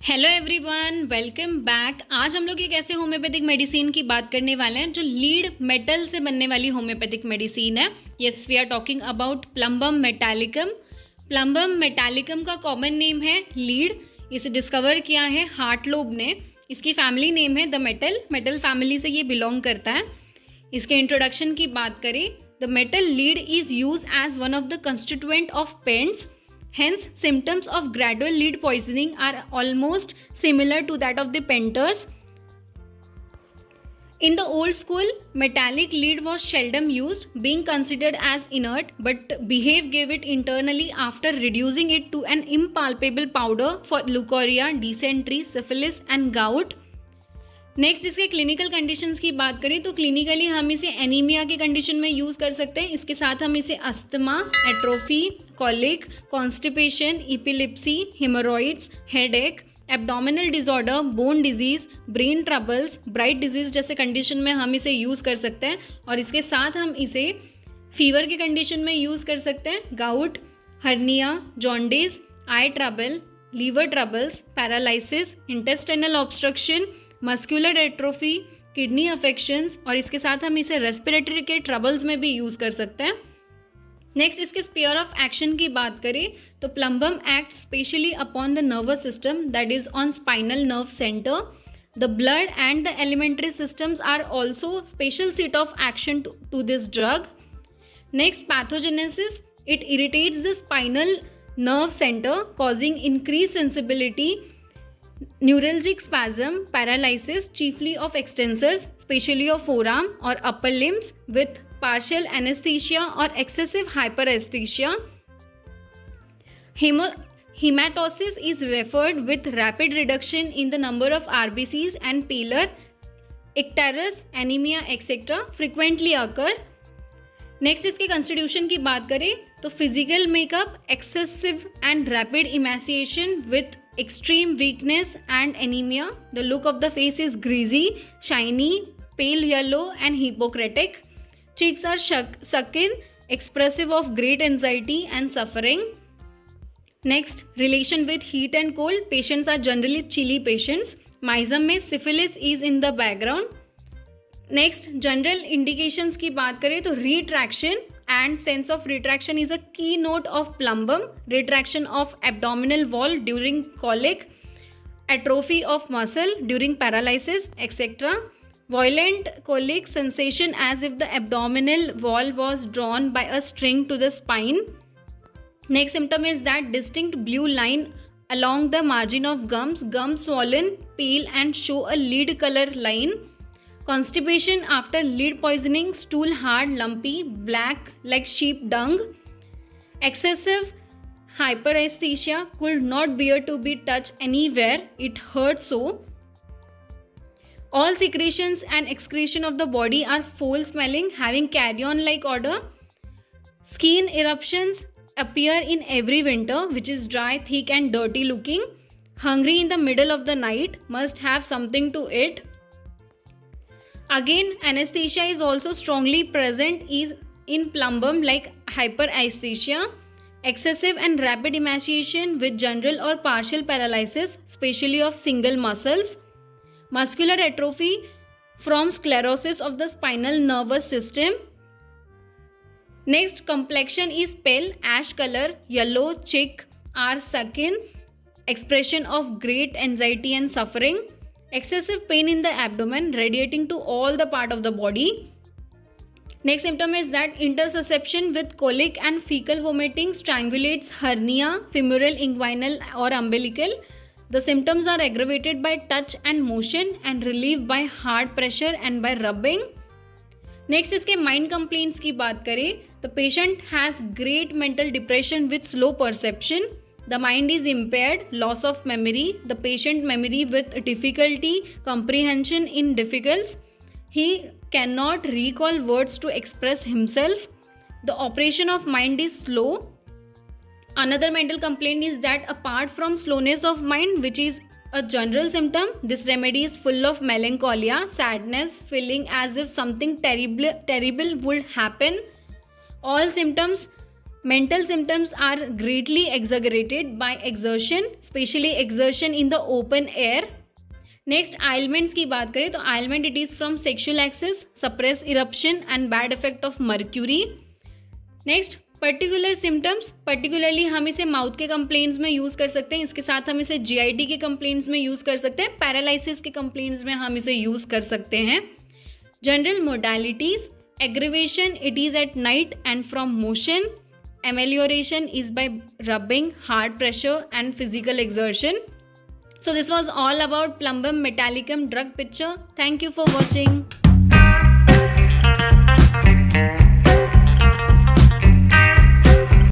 Hello everyone, welcome back. आज हम लोग एक ऐसे होम्योपैथिक मेडिसिन की बात करने वाले हैं जो लीड मेटल से बनने वाली होम्योपैथिक मेडिसिन है। Yes, we are talking about plumbum metallicum. Plumbum metallicum का कॉमन नेम है लीड। इसे डिस्कवर किया है हार्टलोब ने। इसकी फैमिली नेम है द मेटल फैमिली से ये बिलोंग करता है। इसके इंट्रोडक्शन की बात करें, the metal lead is use as one of the constituent of paints. Hence, symptoms of gradual lead poisoning are almost similar to that of the painters. In the old school, metallic lead was seldom used, being considered as inert, but Behave gave it internally after reducing it to an impalpable powder for leukorrhea, dysentery, syphilis and gout. Next, इसके clinical conditions की बात करें तो clinically हम इसे anaemia के condition में use कर सकते हैं। इसके साथ हम इसे asthma, atrophy, colic, constipation, epilepsy, haemorrhoids, headache, abdominal disorder, bone disease, brain troubles, Bright disease जैसे कंडीशन में हम इसे यूज़ कर सकते हैं। और इसके साथ हम इसे फीवर के कंडीशन में यूज़ कर सकते हैं। Gout, hernia, jaundice, eye trouble, liver troubles, paralysis, intestinal obstruction, muscular atrophy, kidney affections, और इसके साथ हम इसे रेस्पिरेटरी के ट्रबल्स में भी यूज़ कर सकते हैं। नेक्स्ट, इसके स्पीयर ऑफ एक्शन की बात करें तो plumbum act specially upon the nervous system, that is on spinal nerve centre. The blood and the alimentary systems are also special seat of action to this drug. Next, pathogenesis. It irritates the spinal nerve centre causing increased sensibility, neuralgic spasm, paralysis chiefly of extensors, especially of forearm or upper limbs, with partial anesthesia or excessive hyperesthesia. Hematosis is referred with rapid reduction in the number of RBCs and pallor, icterus, anemia etc. frequently occur. Next, इसके constitution की बात करें तो physical makeup, excessive and rapid emaciation with extreme weakness and anemia. The look of the face is greasy, shiny, pale yellow and hypocritic. Cheeks are sunken, expressive of great anxiety and suffering. Next, relation with heat and cold. Patients are generally chilly patients. Myxum में syphilis is in the background. Next, general indications की बात करें तो retraction and sense of retraction is a keynote of plumbum. Retraction of abdominal wall during colic, atrophy of muscle during paralysis etc. Violent colic sensation as if the abdominal wall was drawn by a string to the spine. Next symptom is that distinct blue line along the margin of gums swollen, pale and show a lead color line. Constipation after lead poisoning, stool hard, lumpy, black like sheep dung. Excessive hyperesthesia, could not bear to be touched anywhere, it hurt so. All secretions and excretion of the body are foul smelling, having carrion like odor. Skin eruptions appear in every winter, which is dry, thick and dirty looking. Hungry in the middle of the night, must have something to eat. Again, anesthesia is also strongly present in plumbum like hyperesthesia. Excessive and rapid emaciation with general or partial paralysis, especially of single muscles. Muscular atrophy from sclerosis of the spinal nervous system. Next, complexion is pale, ash color, yellow, cheek are sunken, expression of great anxiety and suffering. Excessive pain in the abdomen radiating to all the part of the body. Next symptom is that intersusception with colic and fecal vomiting strangulates hernia, femoral, inguinal or umbilical. The symptoms are aggravated by touch and motion and relieved by hard pressure and by rubbing. Next, इसके mind complaints की बात करें the patient has great mental depression with slow perception. The mind is impaired, loss of memory, the patient memory with difficulty, comprehension in difficulties. He cannot recall words to express himself. The operation of mind is slow. Another mental complaint is that apart from slowness of mind, which is a general symptom, this remedy is full of melancholia, sadness, feeling as if something terrible would happen. All symptoms Mental symptoms are greatly exaggerated by exertion, especially exertion in the open air. Next ailments की बात करें तो ailment it is from sexual excess, suppress eruption and bad effect of mercury. Next particular symptoms, particularly हम इसे mouth के complaints में use कर सकते हैं, इसके साथ हम इसे जीआईटी के कंप्लेंट्स में यूज़ कर सकते हैं, पैरालिसिस के कंप्लेंट्स में हम इसे यूज़ कर सकते हैं. General modalities, aggravation it is at night and from motion. Amelioration is by rubbing, hard pressure and physical exertion. So this was all about plumbum metallicum drug picture. Thank you for watching.